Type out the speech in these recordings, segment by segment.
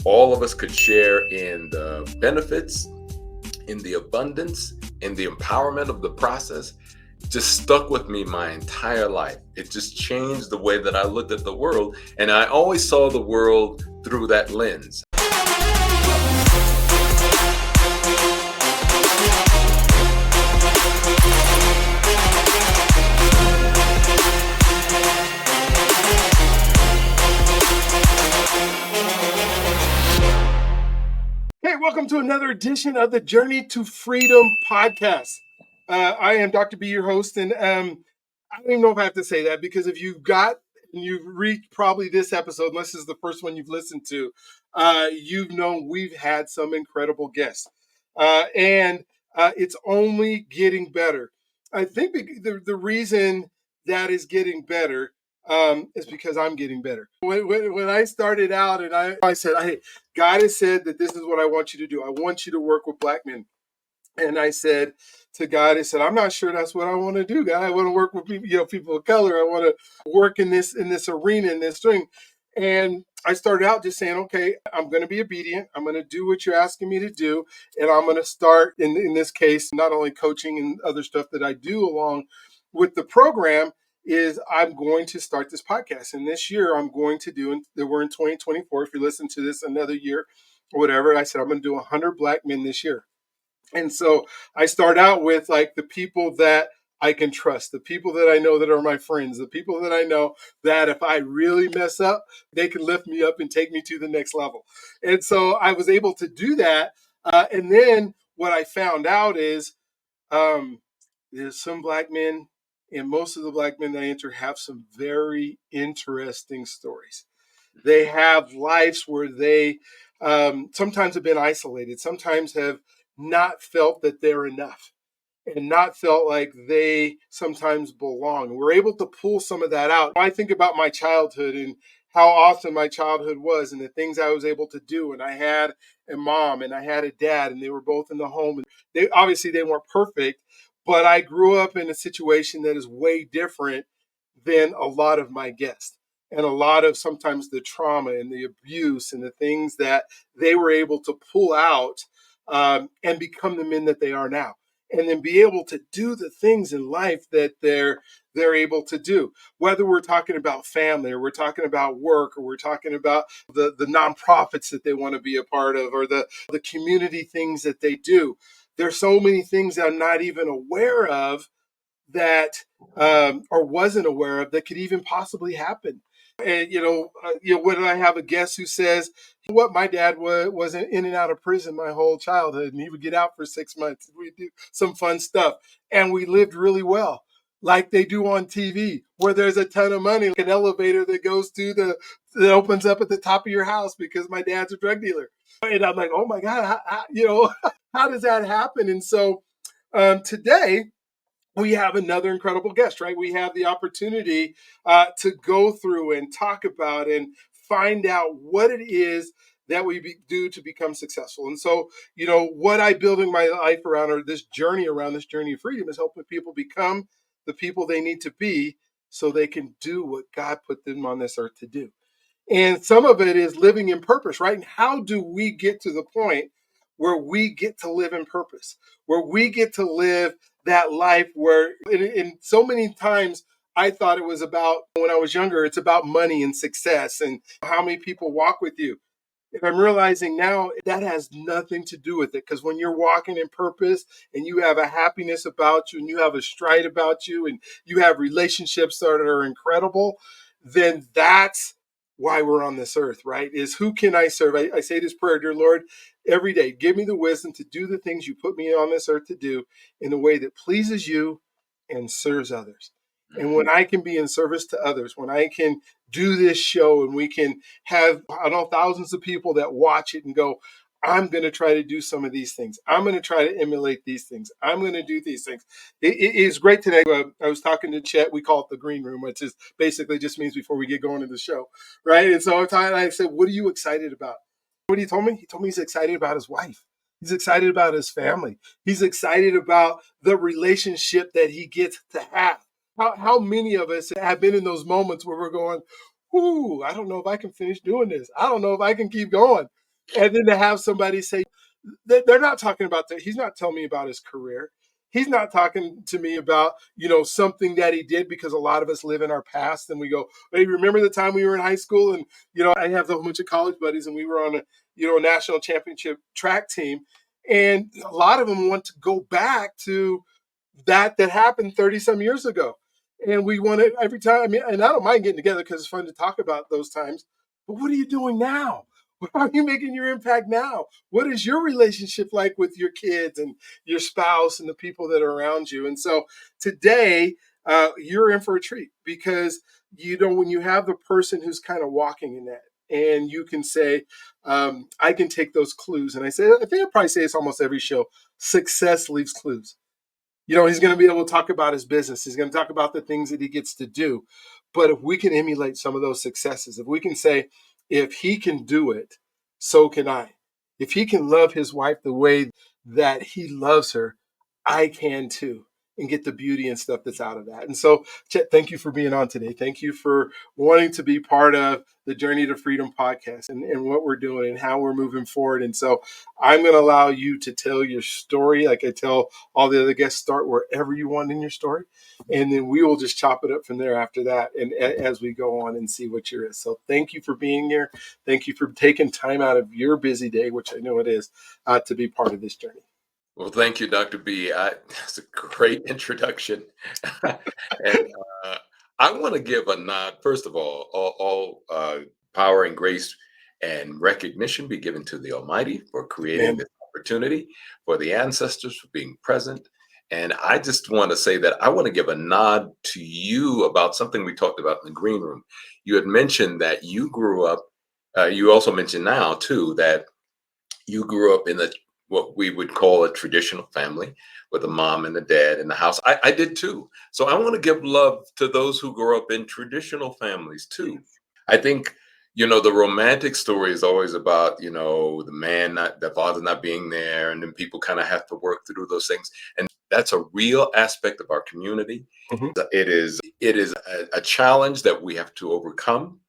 all of us could share in the benefits, in the abundance, in the empowerment of the process, just stuck with me my entire life. It just changed the way that I looked at the world, and I always saw the world through that lens. Hey, welcome to another edition of the Journey to Freedom podcast. I am Dr. B, your host, and I don't even know if I have to say that, because if you've reached probably this episode, unless this is the first one you've listened to, you've known we've had some incredible guests, and it's only getting better. I think the reason that is getting better is because I'm getting better. When I started out, and I said, hey, God has said that this is what I want you to do. I want you to work with Black men. And I said to God, I said, I'm not sure that's what I want to do, God. I want to work with people, people of color. I want to work in this arena, in this thing. And I started out just saying, okay, I'm going to be obedient. I'm going to do what you're asking me to do. And I'm going to start, in this case, not only coaching and other stuff that I do along with the program, is I'm going to start this podcast. And this year I'm going to do, and we're in 2024, if you listen to this another year or whatever, I said I'm going to do 100 Black men this year. And so I start out with like the people that I can trust, the people that I know that are my friends, the people that I know that if I really mess up, they can lift me up and take me to the next level. And so I was able to do that. And then what I found out is there's some Black men, and most of the Black men that I enter have some very interesting stories. They have lives where they sometimes have been isolated, sometimes have not felt that they're enough, and not felt like they sometimes belong. We're able to pull some of that out. I think about my childhood and how awesome my childhood was, and the things I was able to do. And I had a mom and I had a dad, and they were both in the home. And they weren't perfect, but I grew up in a situation that is way different than a lot of my guests. And a lot of sometimes the trauma and the abuse and the things that they were able to pull out and become the men that they are now. And then be able to do the things in life that they're able to do. Whether we're talking about family, or we're talking about work, or we're talking about the nonprofits that they want to be a part of, or the community things that they do. There's so many things that I'm not even aware of that or wasn't aware of that could even possibly happen. And when I have a guest who says, "What my dad was in and out of prison my whole childhood, and he would get out for 6 months. We do some fun stuff, and we lived really well, like they do on TV, where there's a ton of money, like an elevator that goes to that opens up at the top of your house because my dad's a drug dealer." And I'm like, "Oh my God, how does that happen?" And so today, we have another incredible guest, right? We have the opportunity to go through and talk about and find out what it is that we do to become successful. And so, what I building my life around, or this journey of freedom, is helping people become the people they need to be so they can do what God put them on this earth to do. And some of it is living in purpose, right? And how do we get to the point where we get to live in purpose, where we get to live that life where, in so many times, I thought it was about, when I was younger, it's about money and success and how many people walk with you. And I'm realizing now that has nothing to do with it, because when you're walking in purpose and you have a happiness about you and you have a stride about you and you have relationships that are incredible, then that's why we're on this earth, right? Is who can I serve? I say this prayer, dear Lord, every day, give me the wisdom to do the things you put me on this earth to do in a way that pleases you and serves others. And when I can be in service to others, when I can do this show and we can have, thousands of people that watch it and go, I'm going to try to do some of these things. I'm going to try to emulate these things. I'm going to do these things. It is great today. I was talking to Chet. We call it the green room, which is basically just means before we get going to the show, right? And so I said, what are you excited about? What he told me? He told me he's excited about his wife. He's excited about his family. He's excited about the relationship that he gets to have. How many of us have been in those moments where we're going, ooh, I don't know if I can finish doing this. I don't know if I can keep going. And then to have somebody say, they're not talking about that. He's not telling me about his career. He's not talking to me about, something that he did, because a lot of us live in our past and we go, hey, remember the time we were in high school? And, I have a bunch of college buddies and we were on a national championship track team. And a lot of them want to go back to that happened 30 some years ago. And we want it every time. I mean, and I don't mind getting together because it's fun to talk about those times. But what are you doing now? How are you making your impact now? What is your relationship like with your kids and your spouse and the people that are around you? And so today, you're in for a treat, because when you have the person who's kind of walking in that, and you can say, I can take those clues. And I think I probably say it's almost every show: success leaves clues. He's going to be able to talk about his business. He's going to talk about the things that he gets to do. But if we can emulate some of those successes, if we can say, if he can do it, so can I. If he can love his wife the way that he loves her, I can too, and get the beauty and stuff that's out of that. And so, Chet, thank you for being on today. Thank you for wanting to be part of the Journey to Freedom podcast, and what we're doing and how we're moving forward. And so I'm going to allow you to tell your story. Like I tell all the other guests, start wherever you want in your story. And then we will just chop it up from there after that. And as we go on and see what you're is. So thank you for being here. Thank you for taking time out of your busy day, which I know it is, to be part of this journey. Well, thank you, Dr. B. That's a great introduction. And I want to give a nod, first of all power and grace and recognition be given to the Almighty for creating Man, this opportunity, for the ancestors for being present. And I just want to say that I want to give a nod to you about something we talked about in the green room. You had mentioned that you grew up, you also mentioned now, too, that you grew up in what we would call a traditional family with a mom and a dad in the house. I did too. So I want to give love to those who grow up in traditional families too. I think, the romantic story is always about, the father not being there, and then people kind of have to work through those things. And that's a real aspect of our community. mhm. It is a challenge that we have to overcome,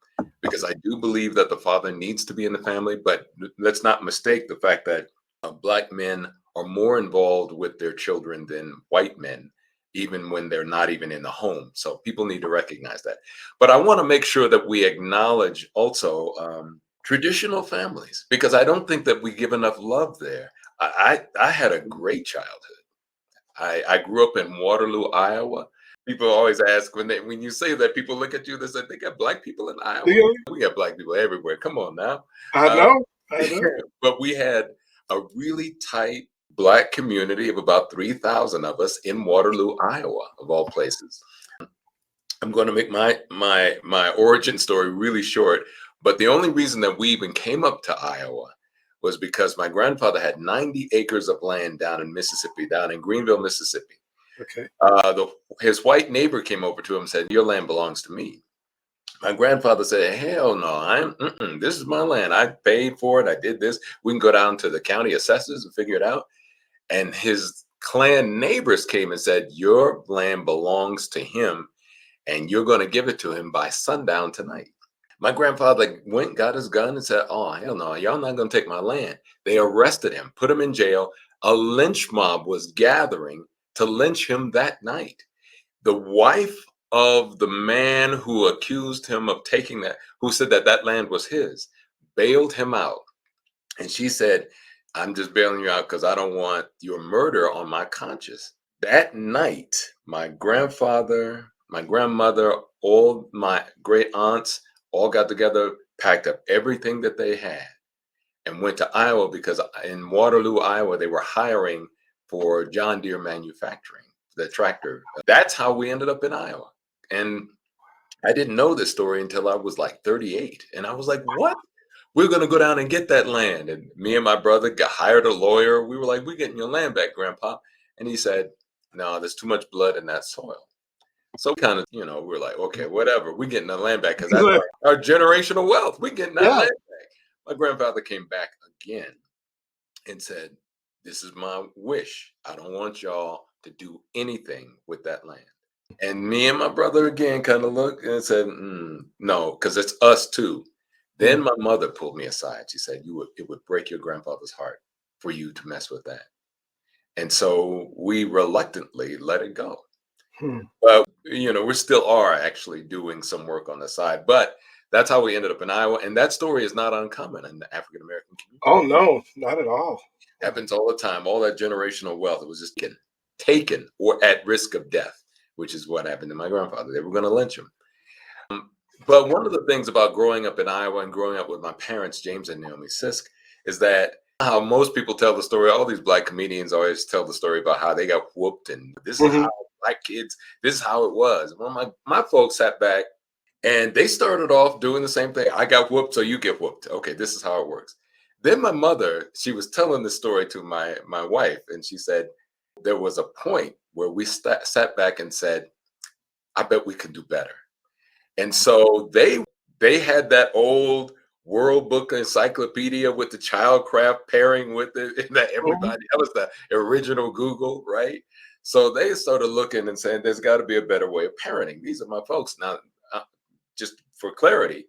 because I do believe that the father needs to be in the family, but let's not mistake the fact that Black men are more involved with their children than white men, even when they're not even in the home. So people need to recognize that. But I want to make sure that we acknowledge also traditional families, because I don't think that we give enough love there. I had a great childhood. I grew up in Waterloo, Iowa. People always ask when you say that, people look at you, they say, they got Black people in Iowa. We got Black people everywhere. Come on now. I Uh, know. I know. but we had a really tight Black community of about 3,000 of us in Waterloo, Iowa, of all places. I'm going to make my origin story really short, but the only reason that we even came up to Iowa was because my grandfather had 90 acres of land down in Mississippi, down in Greenville, Mississippi. Okay. His white neighbor came over to him and said, "Your land belongs to me." My grandfather said, "Hell no, this is my land. I paid for it. I did this. We can go down to the county assessors and figure it out." And his clan neighbors came and said, "Your land belongs to him, and you're going to give it to him by sundown tonight." My grandfather went, got his gun, and said, "Oh, hell no, y'all not going to take my land." They arrested him, put him in jail. A lynch mob was gathering to lynch him that night. The wife of the man who accused him of taking that, who said that that land was his, bailed him out. And she said, "I'm just bailing you out because I don't want your murder on my conscience." That night, my grandfather, my grandmother, all my great aunts all got together, packed up everything that they had, and went to Iowa, because in Waterloo, Iowa, they were hiring for John Deere Manufacturing, the tractor. That's how we ended up in Iowa. And I didn't know this story until I was like 38. And I was like, what? We're going to go down and get that land. And me and my brother hired a lawyer. We were like, "We're getting your land back, Grandpa." And he said, "No, there's too much blood in that soil." So kind of, we're like, okay, whatever. We're getting the land back because that's our generational wealth. We're getting that Yeah. land back. My grandfather came back again and said, "This is my wish. I don't want y'all to do anything with that land." And me and my brother again kind of looked and said, "No, because it's us too." Then my mother pulled me aside. She said, it would break your grandfather's heart for you to mess with that. And so we reluctantly let it go. Hmm. But, we still are actually doing some work on the side. But that's how we ended up in Iowa. And that story is not uncommon in the African American community. Oh no, not at all. Happens all the time. All that generational wealth, it was just taken or at risk of death, which is what happened to my grandfather. They were going to lynch him. But one of the things about growing up in Iowa and growing up with my parents, James and Naomi Sisk, is that how most people tell the story, all these Black comedians always tell the story about how they got whooped and this is Hmm. how Black kids, this is how it was. Well, my folks sat back and they started off doing the same thing. I got whooped, so you get whooped. Okay, this is how it works. Then my mother, she was telling the story to my wife, and she said there was a point where we sat back and said, I bet we could do better. And so they had that old World Book Encyclopedia with the childcraft pairing with it, and that was the original Google, right? So they started looking and saying, "There's got to be a better way of parenting." These are my folks now. Just for clarity,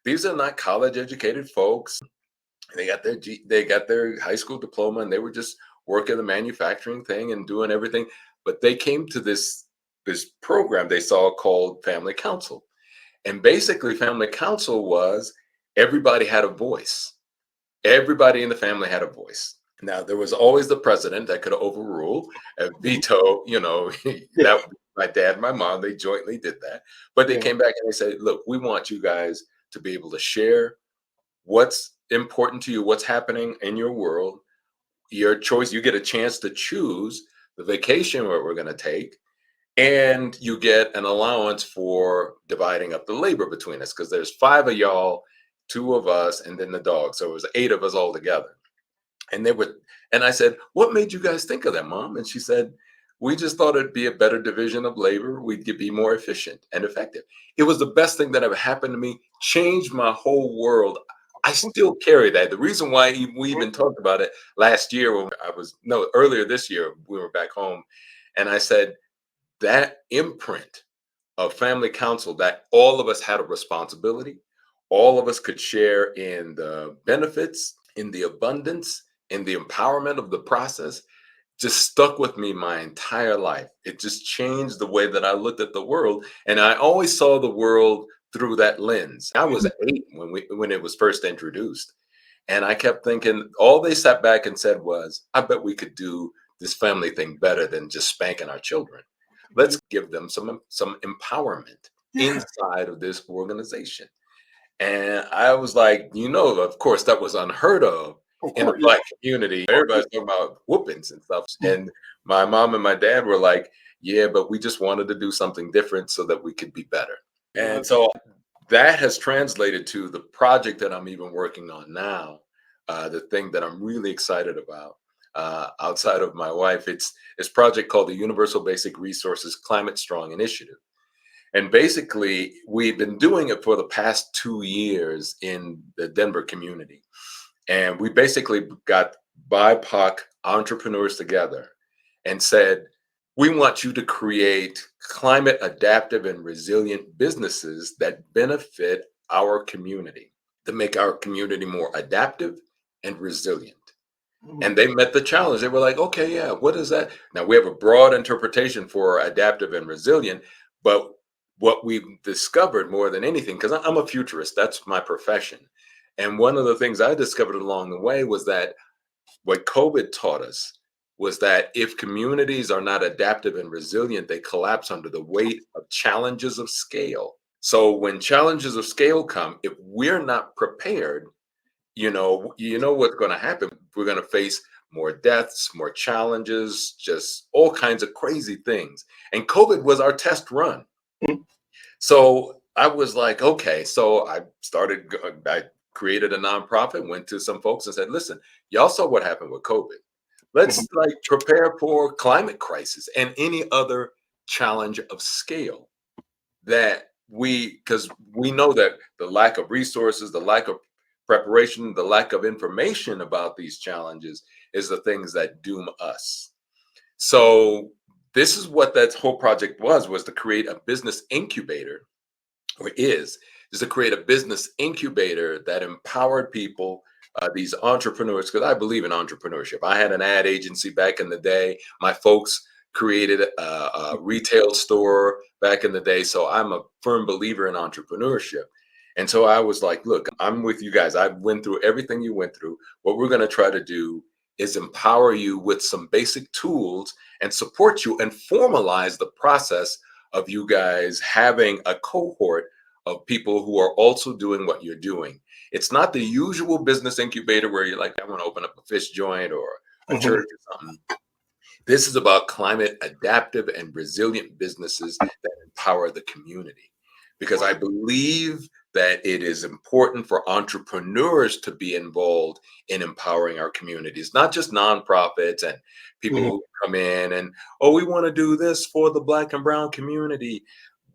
these are not college educated folks. They got their high school diploma, and they were just working the manufacturing thing and doing everything. But they came to this program they saw called Family Council, and basically, family council was everybody had a voice. Everybody in the family had a voice. Now, there was always the president that could overrule, veto, Yeah, that my dad and my mom, they jointly did that. But they yeah. came back and they said, look, we want you guys to be able to share what's important to you, what's happening in your world, your choice. You get a chance to choose the vacation where we're going to take, and you get an allowance for dividing up the labor between us because there's five of y'all, two of us, and then the dog. So it was eight of us all together. And and I said, "What made you guys think of that, Mom?" And she said, "We just thought it'd be a better division of labor. We'd be more efficient and effective." It was the best thing that ever happened to me. Changed my whole world. I still carry that. The reason why we even talked about it last year when earlier this year, we were back home, and I said that imprint of family council, that all of us had a responsibility, all of us could share in the benefits, in the abundance, in the empowerment of the process, just stuck with me my entire life. It just changed the way that I looked at the world, and I always saw the world through that lens. I was 8 when it was first introduced, and I kept thinking, all they sat back and said was, I bet we could do this family thing better than just spanking our children. Let's give them some empowerment Yeah, inside of this organization. And I was like, of course, that was unheard of of in a course. Black community. Everybody's talking about whoopings and stuff. And my mom and my dad were like, yeah, but we just wanted to do something different so that we could be better. Yeah. And so that has translated to the project that I'm even working on now, the thing that I'm really excited about. Outside of my wife, it's this project called the Universal Basic Resources Climate Strong Initiative. And basically, we've been doing it for the past 2 years in the Denver community. And we basically got BIPOC entrepreneurs together and said, we want you to create climate adaptive and resilient businesses that benefit our community, to make our community more adaptive and resilient. Mhm. And they met the challenge. They were like, okay, yeah, what is that? Now we have a broad interpretation for adaptive and resilient, but what we've discovered more than anything, because I'm a futurist, that's my profession. And one of the things I discovered along the way was that what COVID taught us was that if communities are not adaptive and resilient, they collapse under the weight of challenges of scale. So when challenges of scale come, if we're not prepared, you know what's going to happen. We're going to face more deaths, more challenges, just all kinds of crazy things. And COVID was our test run. So I was like, okay. So I created a nonprofit, went to some folks and said, listen, y'all saw what happened with COVID. Let's like prepare for climate crisis and any other challenge of scale that because we know that the lack of resources, the lack of preparation, the lack of information about these challenges is the things that doom us. So this is what that whole project was to create a business incubator, or is is to create a business incubator that empowered people, these entrepreneurs, because I believe in entrepreneurship. I had an ad agency back in the day. My folks created a retail store back in the day. So I'm a firm believer in entrepreneurship. And so I was like, look, I'm with you guys. I went through everything you went through. What we're going to try to do is empower you with some basic tools and support you and formalize the process of you guys having a cohort of people who are also doing what you're doing. It's not the usual business incubator where you're like, I want to open up a fish joint or a church or something. This is about climate adaptive and resilient businesses that empower the community. Because I believe that it is important for entrepreneurs to be involved in empowering our communities, not just nonprofits and people Mhm. who come in and, oh, we want to do this for the Black and Brown community.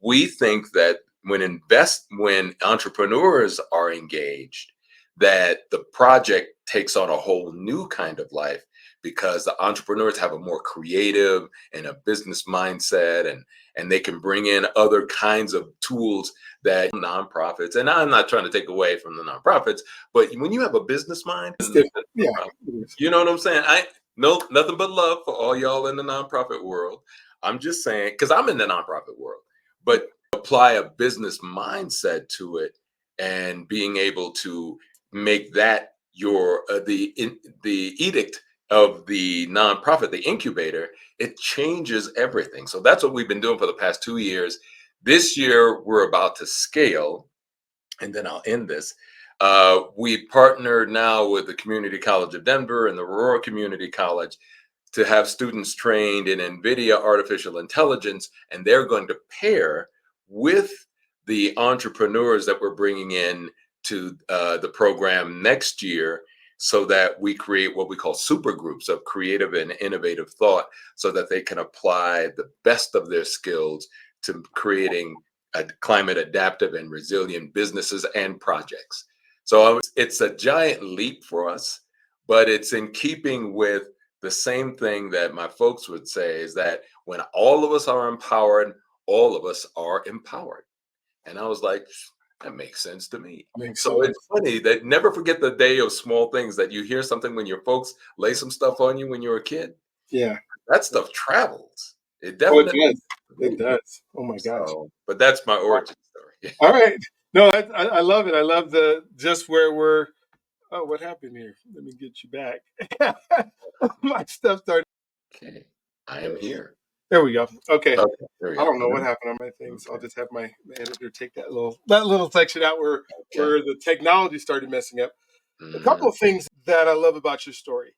We think that when entrepreneurs are engaged, that the project takes on a whole new kind of life because the entrepreneurs have a more creative and a business mindset, and they can bring in other kinds of tools that nonprofits, and I'm not trying to take away from the nonprofits, but when you have a business mind, It's different. Yeah. It is. you know what I'm saying? I no nothing but love for all y'all in the nonprofit world. I'm just saying, because I'm in the nonprofit world, but apply a business mindset to it and being able to make that your the edict of the nonprofit, the incubator, it changes everything. So that's what we've been doing for the past 2 years. This year we're about to scale, and then I'll end this. We partnered now with the Community College of Denver and the Aurora Community College to have students trained in NVIDIA artificial intelligence, and they're going to pair with the entrepreneurs that we're bringing in to the program next year so that we create what we call super groups of creative and innovative thought so that they can apply the best of their skills to creating climate adaptive and resilient businesses and projects. So it's a giant leap for us, but it's in keeping with the same thing that my folks would say is that when all of us are empowered, all of us are empowered. And I was like, that makes sense to me. Makes So sense. it's funny that never forget the day of small things that you hear something when your folks lay some stuff on you when you're a kid. Yeah. That stuff travels. It Oh, it definitely does. for It me. does. Oh my gosh. So, but that's my origin story. All right. No, I love it. I love the just where we're. Oh, what happened here? Let me get you back. My stuff started. Okay. I am here. There we go. Okay. Okay, there we I go. don't know what happened on my thing, so I'll Okay. just have my editor take that little section out Okay. where the technology started messing up. A couple Mhm. of things that I love about your story.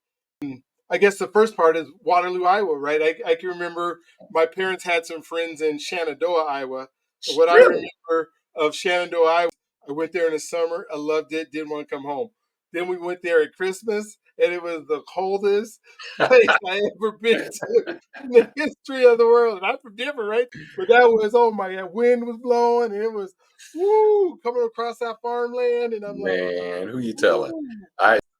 I guess the first part is Waterloo, Iowa, right? I can remember my parents had some friends in Shenandoah, Iowa. And what I Really? remember of Shenandoah, Iowa, I went there in the summer. I loved it. Didn't want to come home. Then we went there at Christmas, and it was the coldest place I ever been to in the history of the world. And I'm from Denver, right? But that was, oh my God, wind was blowing, and it was, woo, coming across that farmland. And I'm like, Man, who you telling?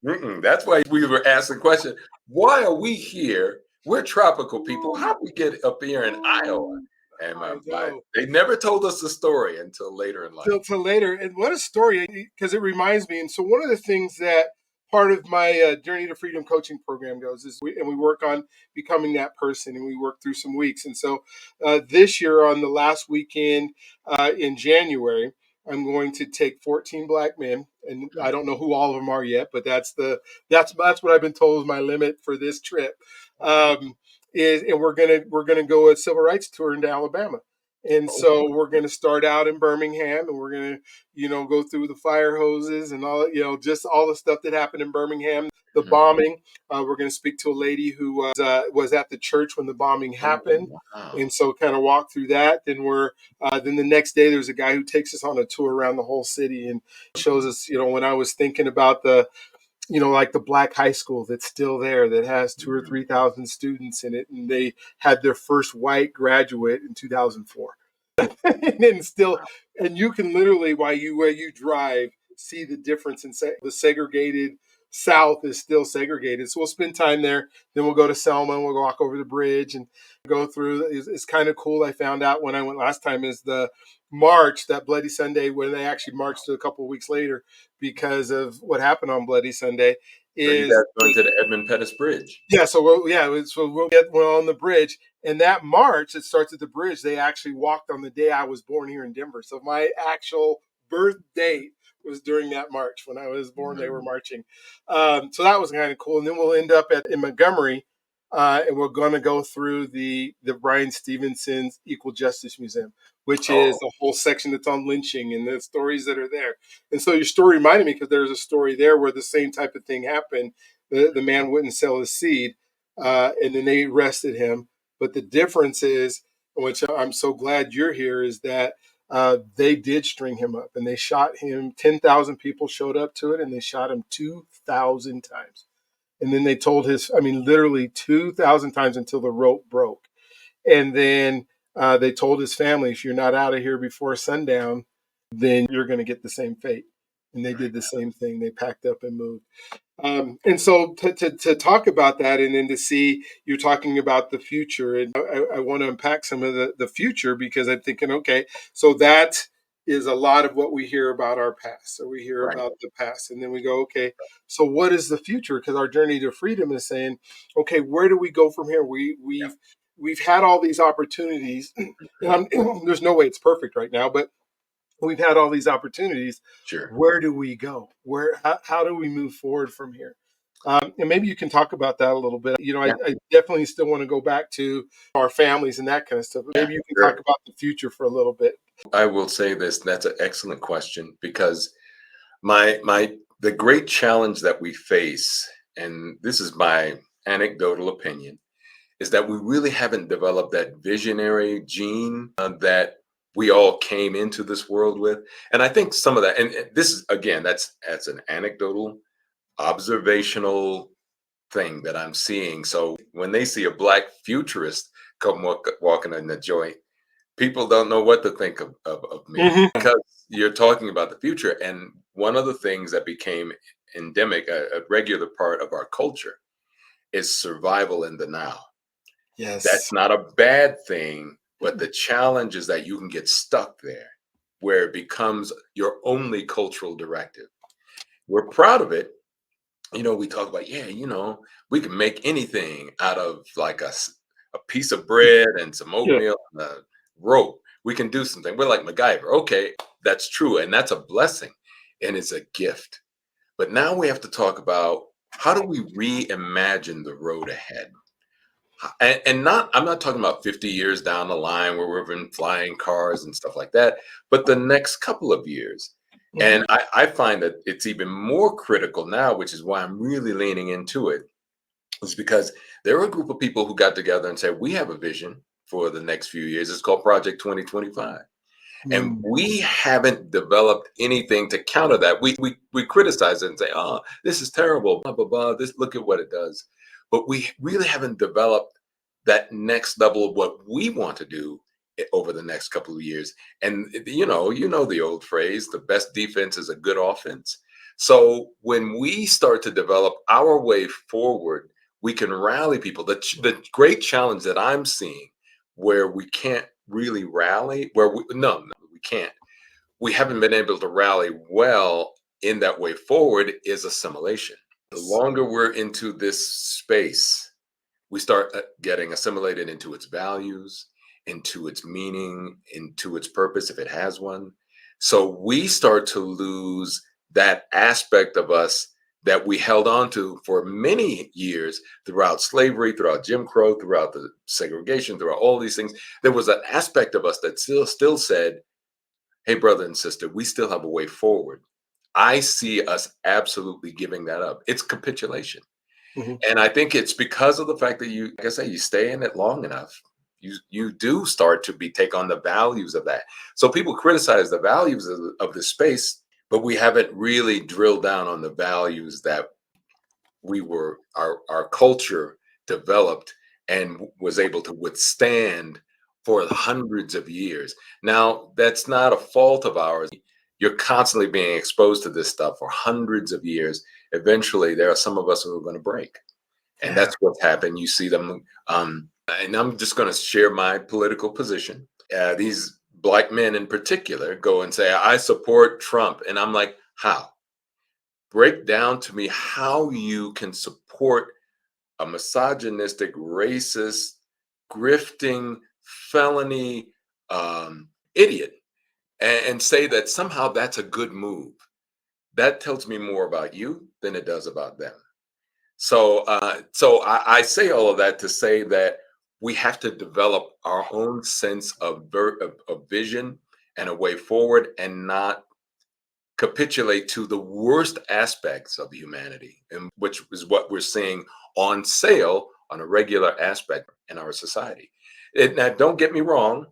woo. That's why we were asking questions. Why are we here? We're tropical people. Ooh, How we get up here in Iowa? ooh. And I know. they never told us the story until later in life. Till later. And what a story, because it reminds me. And so, one of the things that part of my Journey to Freedom coaching program goes is we work on becoming that person, and we work through some weeks. And so, this year, on the last weekend in January, I'm going to take 14 black men, and I don't know who all of them are yet, but that's what I've been told is my limit for this trip. Um, and we're gonna go a civil rights tour into Alabama. And Oh, so we're going to start out in Birmingham, and we're going to, go through the fire hoses and all, just all the stuff that happened in Birmingham, the mhm. bombing. We're going to speak to a lady who was at the church when the bombing Oh, happened. wow. And so kind of walk through that. Then the next day, there's a guy who takes us on a tour around the whole city and shows us, when I was thinking about like the black high school that's still there that has two or Mhm. 3,000 students in it, and they had their first white graduate in 2004. And then still, and you can literally, while you where you drive, see the difference in the segregated south is still segregated. So we'll spend time there. Then we'll go to Selma and we'll walk over the bridge and go through. It's kind of cool. I found out when I went last time is the march, that Bloody Sunday, when they actually marched a couple of weeks later because of what happened on Bloody Sunday. So you Is guys going to the Edmund Pettus Bridge? Yeah, so we'll get on the bridge, and that march that starts at the bridge, they actually walked on the day I was born here in Denver. So my actual birth date was during that march. When I was born, they were marching. So that was kind of cool. And then we'll end up in Montgomery, and we're going to go through the Brian Stevenson's Equal Justice Museum, which is Oh, a whole section that's on lynching and the stories that are there. And so your story reminded me because there's a story there where the same type of thing happened. The man wouldn't sell his seed, and then they arrested him. But the difference is, which I'm so glad you're here, is that they did string him up and they shot him. 10,000 people showed up to it and they shot him 2,000 times. And then they told literally 2,000 times until the rope broke. And then they told his family, if you're not out of here before sundown, then you're going to get the same fate. And they did the same thing. They packed up and moved. And so to talk about that, and then to see you're talking about the future, and I want to unpack some of the future, because I'm thinking, okay, so that is a lot of what we hear about our past. So we hear right. about the past, and then we go, okay, so what is the future? Because our journey to freedom is saying, okay, where do we go from here? Yeah. We've had all these opportunities, and there's no way it's perfect right now, but we've had all these opportunities. Sure. Where do we go? How do we move forward from here? And maybe you can talk about that a little bit. Yeah. I definitely still want to go back to our families and that kind of stuff. But Yeah. maybe you can talk Sure. about the future for a little bit. I will say this. That's an excellent question, because the great challenge that we face, and this is my anecdotal opinion, is that we really haven't developed that visionary gene that we all came into this world with. And I think some of that, and this is, again, that's an anecdotal, observational thing that I'm seeing. So when they see a black futurist come walking in the joint, people don't know what to think of me, Mm-hmm. because you're talking about the future. And one of the things that became endemic, a regular part of our culture, is survival in the now. That's Yes. not a bad thing, but the challenge is that you can get stuck there, where it becomes your only cultural directive. We're proud of it. We talk about, yeah, we can make anything out of like a piece of bread and some Yeah. oatmeal and a rope. We can do something. We're like MacGyver. Okay, that's true. And that's a blessing and it's a gift. But now we have to talk about, how do we reimagine the road ahead? And I'm not talking about 50 years down the line where we're in flying cars and stuff like that, but the next couple of years. Mm-hmm. And I find that it's even more critical now, which is why I'm really leaning into it, is because there are a group of people who got together and said, we have a vision for the next few years. It's called Project 2025. And Mm. we haven't developed anything to counter that. We criticize it and say, oh, this is terrible, blah, blah, blah. Look at what it does. But we really haven't developed that next level of what we want to do over the next couple of years. And you know the old phrase, the best defense is a good offense. So when we start to develop our way forward, we can rally people. The great challenge that I'm seeing, where we can't really rally, no, we can't. We haven't been able to rally well in that way forward, is assimilation. The longer we're into this space, we start getting assimilated into its values, into its meaning, into its purpose, if it has one. So we start to lose that aspect of us that we held on to for many years, throughout slavery, throughout Jim Crow, throughout the segregation, throughout all these things. There was an aspect of us that still said, hey, brother and sister, we still have a way forward. I see us absolutely giving that up. It's capitulation. Mm-hmm. And I think it's because of the fact that you, like I say, you stay in it long enough. You do start to take on the values of that. So people criticize the values of the space, but we haven't really drilled down on the values that our culture developed and was able to withstand for hundreds of years. Now, that's not a fault of ours. You're constantly being exposed to this stuff for hundreds of years. eventually there are some of us who are going to break. And Yeah. that's what's happened. You see them, and I'm just going to share my political position. These black men in particular go and say, I support Trump. And I'm like, how? Break down to me how you can support a misogynistic, racist, grifting, felony idiot and say that somehow that's a good move. That tells me more about you than it does about them. So I say all of that to say that we have to develop our own sense of vision and a way forward, and not capitulate to the worst aspects of humanity, and which is what we're seeing on sale on a regular aspect in our society. Now, don't get me wrong.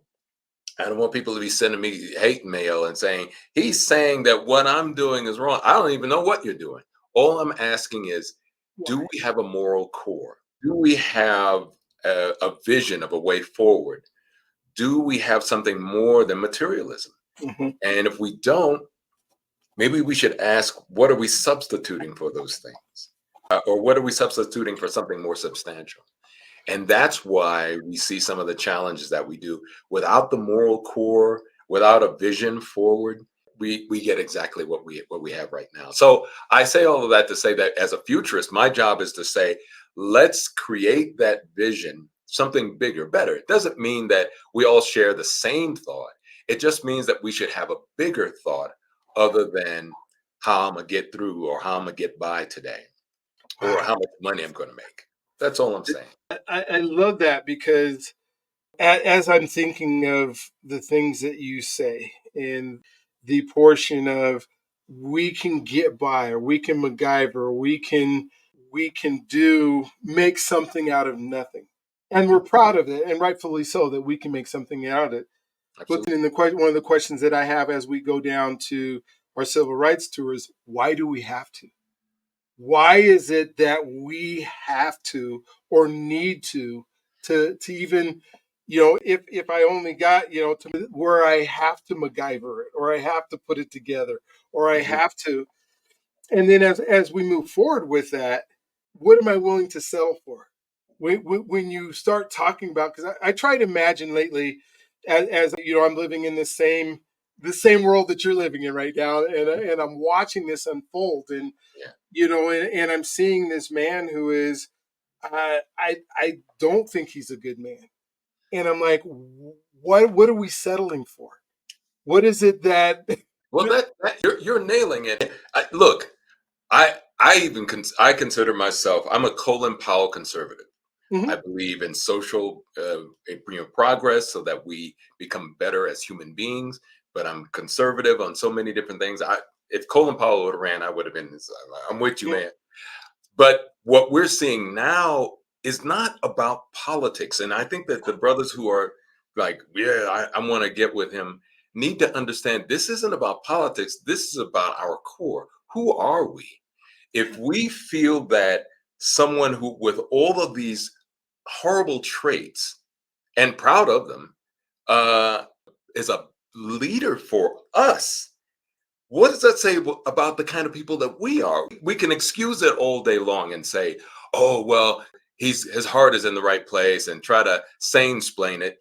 I don't want people to be sending me hate mail and saying, he's saying that what I'm doing is wrong. I don't even know what you're doing. All I'm asking is, do we have a moral core? Do we have a vision of a way forward? Do we have something more than materialism? Mhm. And if we don't, maybe we should ask, what are we substituting for those things? Or what are we substituting for something more substantial? And that's why we see some of the challenges that we do. Without the moral core, without a vision forward, we get exactly what we have right now. So I say all of that to say that as a futurist, my job is to say, let's create that vision, something bigger, better. It doesn't mean that we all share the same thought. It just means that we should have a bigger thought other than how I'm gonna get through, or how I'm gonna get by today, or Wow. how much money I'm gonna make. That's all I'm saying. I love that because as I'm thinking of the things that you say and the portion of we can get by, or we can MacGyver, or we can do make something out of nothing, and we're proud of it, and rightfully so that we can make something out of it. But Absolutely. then one of the questions that I have as we go down to our civil rights tour is, why do we have to? Why is it that we have to or need to even, if I only got, to where I have to MacGyver it, or I have to put it together, or I Mhm. have to, and then as we move forward with that, what am I willing to settle for? When you start talking about, because I try to imagine lately, as I'm living in the same world that you're living in right now, and I'm watching this unfold, and Yeah. and I'm seeing this man who is, I don't think he's a good man, and I'm like, what are we settling for? What is it that? Well, that you're nailing it. Look, I consider myself, I'm a Colin Powell conservative. I Mhm. believe in social progress so that we become better as human beings. But I'm conservative on so many different things. If Colin Powell would have ran, I would have been. I'm with you, Yeah. man. But what we're seeing now is not about politics. And I think that the brothers who are like, yeah, I want to get with him, need to understand this isn't about politics. This is about our core. Who are we? If we feel that someone who, with all of these horrible traits and proud of them, uh, is a leader for us, what does that say about the kind of people that we are? We can excuse it all day long and say, "Oh, well, his heart is in the right place," and try to sane-splain it,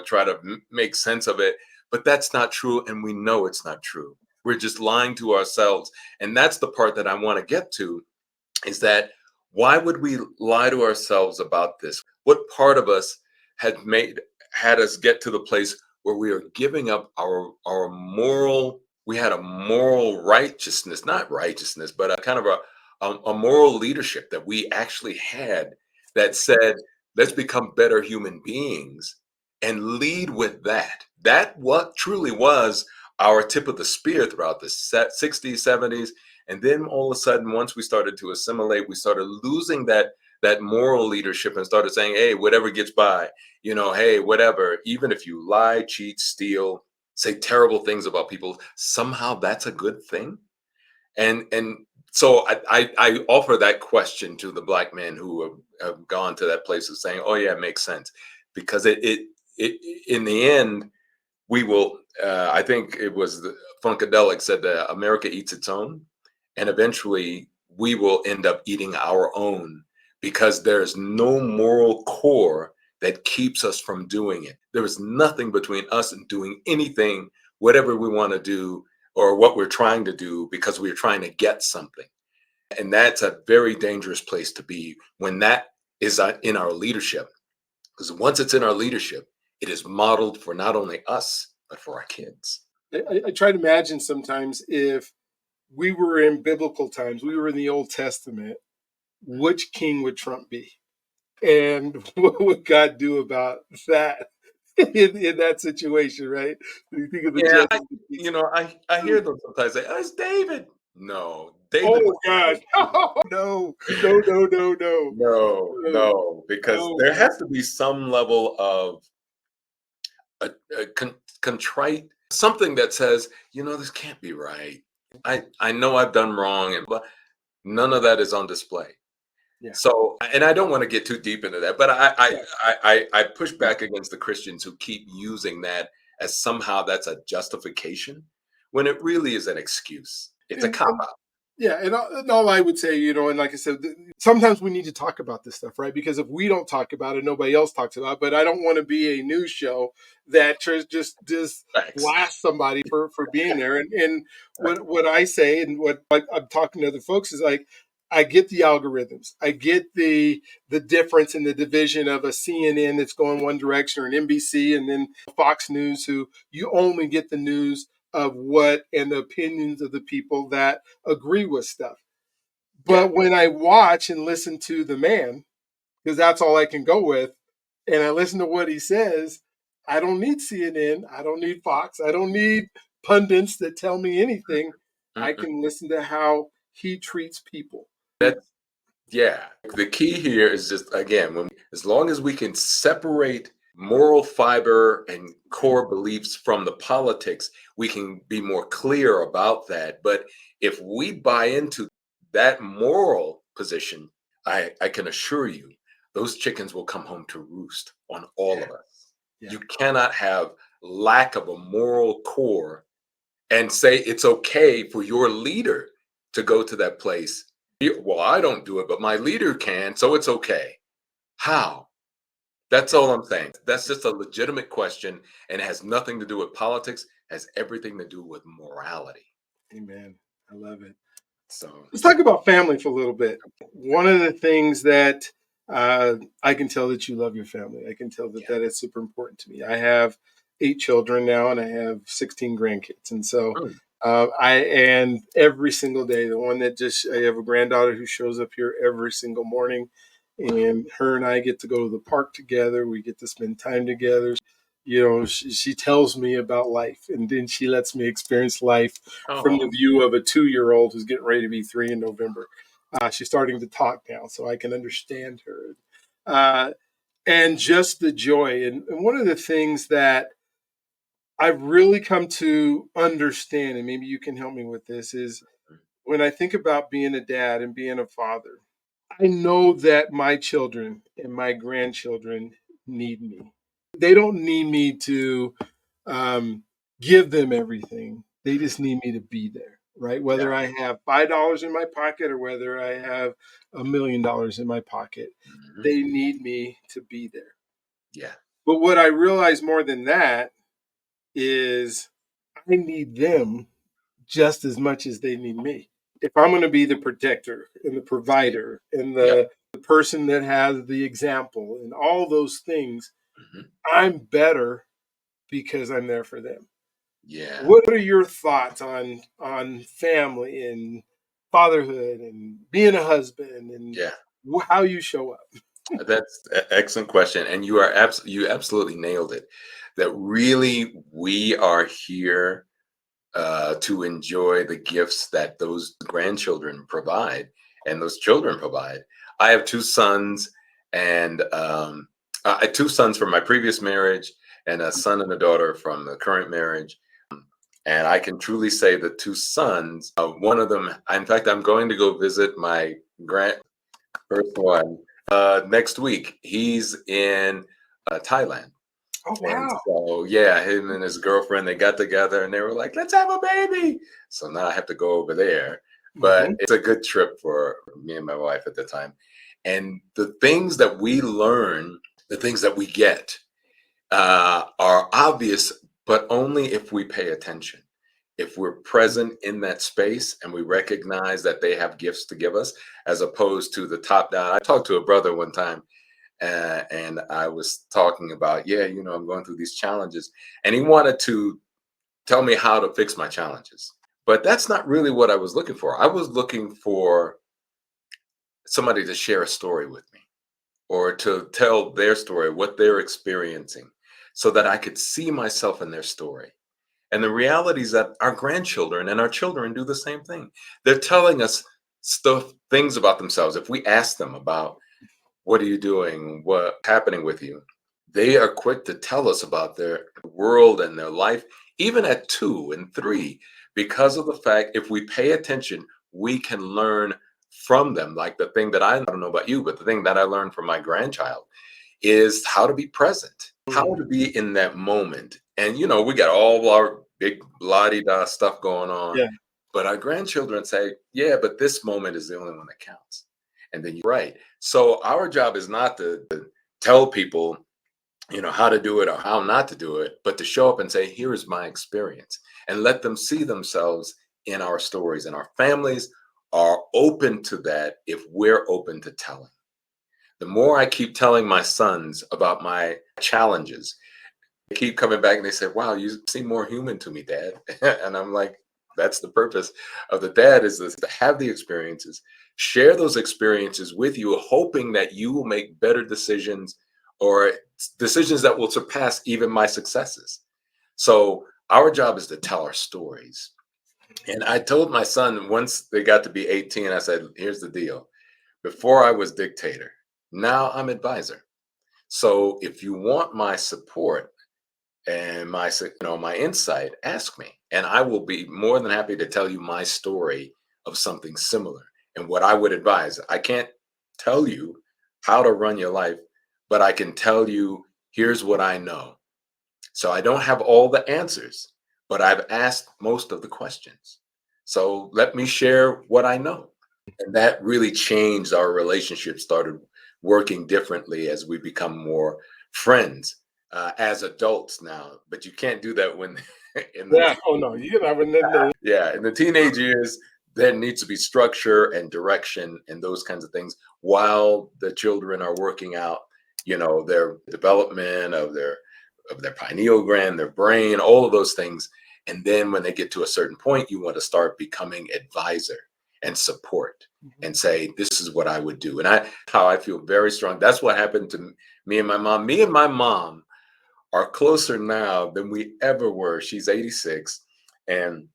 try to make sense of it. But that's not true, and we know it's not true. We're just lying to ourselves, and that's the part that I want to get to. Is that why would we lie to ourselves about this? What part of us had us get to the place where we are giving up our moral, we had a moral righteousness, not righteousness, but a kind of a moral leadership that we actually had, that said, let's become better human beings and lead with that. That what truly was our tip of the spear throughout the 60s, 70s. And then all of a sudden, once we started to assimilate, we started losing that moral leadership and started saying, hey, whatever gets by, hey, whatever, even if you lie, cheat, steal, say terrible things about people, somehow that's a good thing. And so I offer that question to the black men who have gone to that place of saying, oh yeah, it makes sense. Because it in the end, we will, I think it was Funkadelic said that America eats its own, and eventually we will end up eating our own because there's no moral core that keeps us from doing it. There is nothing between us and doing anything, whatever we want to do or what we're trying to do, because we're trying to get something. And that's a very dangerous place to be when that is in our leadership. Because once it's in our leadership, it is modeled for not only us, but for our kids. I try to imagine sometimes if we were in biblical times, we were in the Old Testament, which king would Trump be? And what would God do about that in that situation, right? When you think of the Yeah, judges. I hear them sometimes say, "Oh, it's David." No, David Oh was God. No, no, no, no, no. No. no, because Oh, there has to be some level of contrite, something that says, this can't be right. I know I've done wrong, and but none of that is on display. yeah. So, and I don't want to get too deep into that, but Yeah. I push back against the Christians who keep using that as somehow that's a justification when it really is an excuse. It's a cop And out. yeah, and all I would say, and like I said, sometimes we need to talk about this stuff, right? Because if we don't talk about it, nobody else talks about it. But I don't want to be a news show that just Facts. blast somebody for being there. And Right. what I say and what I'm talking to other folks is like, I get the algorithms, I get the difference in the division of a CNN that's going one direction or an NBC, and then Fox News, who you only get the news of what and the opinions of the people that agree with stuff. Yeah. But when I watch and listen to the man, because that's all I can go with, and I listen to what he says, I don't need CNN, I don't need Fox, I don't need pundits that tell me anything. I Mm-mm. can listen to how he treats people. That's Yeah. The key here is just again, as long as we can separate moral fiber and core beliefs from the politics, we can be more clear about that. But if we buy into that moral position, I can assure you, those chickens will come home to roost on all Yeah, of us. yeah. You cannot have lack of a moral core and say it's okay for your leader to go to that place. Well, I don't do it, but my leader can, so it's okay. How? That's all I'm saying. That's just a legitimate question, and it has nothing to do with politics, it has everything to do with morality. Amen. I love it. So, Let's talk about family for a little bit. One of the things that I can tell that you love your family. I can tell that yeah. that is super important to me. I have 8 children now, and I have 16 grandkids, and so Mm, and every single day, the one that I have a granddaughter who shows up here every single morning, and her and I get to go to the park together. We get to spend time together. She tells me about life, and then she lets me experience life from the oh, view of a 2-year-old who's getting ready to be 3 in November. She's starting to talk now, so I can understand her. Uh, and just the joy. And one of the things that I've really come to understand, and maybe you can help me with this, is when I think about being a dad and being a father, I know that my children and my grandchildren need me. They don't need me to um, give them everything. They just need me to be there, right? yeah. Whether I have $5 in my pocket or whether I have $1 million in my pocket, Mhm. they need me to be there. Yeah. But what I realize more than that is I need them just as much as they need me. If I'm going to be the protector and the provider and Yep. the person that has the example and all those things, Mhm. I'm better because I'm there for them. Yeah. What are your thoughts on family and fatherhood and being a husband and Yeah. how you show up? That's an excellent question, and you absolutely nailed it. That really we are here to enjoy the gifts that those grandchildren provide and those children provide. I have two sons, and two sons from my previous marriage, and a son and a daughter from the current marriage. And I can truly say the two sons, one of them, in fact, I'm going to go visit my first one next week. He's in Thailand. Oh And wow. so, yeah, him and his girlfriend, they got together and they were like, let's have a baby. So now I have to go over there. but Mhm. it's a good trip for me and my wife at the time. And the things that we learn, the things that we get, are obvious, but only if we pay attention. If we're present in that space and we recognize that they have gifts to give us, as opposed to the top down. I talked to a brother one time, and I was talking about, yeah, I'm going through these challenges, and he wanted to tell me how to fix my challenges. But that's not really what I was looking for. I was looking for somebody to share a story with me or to tell their story, what they're experiencing, so that I could see myself in their story. And the reality is that our grandchildren and our children do the same thing. They're telling us things about themselves. If we ask them about, what are you doing? What's happening with you? They are quick to tell us about their world and their life, even at 2 and 3, because of the fact if we pay attention, we can learn from them. Like the thing that I don't know about you, but the thing that I learned from my grandchild is how to be present, how Mm. to be in that moment. And, we got all our big la-di-da stuff going on, Yeah. but our grandchildren say, yeah, but this moment is the only one that counts. And then you're right. So our job is not to tell people, how to do it or how not to do it, but to show up and say, here is my experience, and let them see themselves in our stories. And our families are open to that if we're open to telling. The more I keep telling my sons about my challenges, they keep coming back and they say, wow, you seem more human to me, Dad. And I'm like, that's the purpose of the dad, is this, to have the experiences, share those experiences with you, hoping that you will make better decisions, or decisions that will surpass even my successes. So our job is to tell our stories. And I told my son, once they got to be 18, I said, here's the deal. Before I was dictator, now I'm advisor. So if you want my support and my insight, ask me, and I will be more than happy to tell you my story of something similar and what I would advise. I can't tell you how to run your life, but I can tell you, here's what I know. So I don't have all the answers, but I've asked most of the questions. So let me share what I know. And that really changed our relationship, started working differently as we become more friends, as adults now. But you can't do that when in the Yeah. Oh no, you never know. yeah, in the teenage years. There needs to be structure and direction and those kinds of things while the children are working out, their development of their pineal gland, their brain, all of those things. And then when they get to a certain point, you want to start becoming advisor and support and say, this is what I would do. And how I feel very strong. That's what happened to me and my mom. Me and my mom are closer now than we ever were. She's 86. And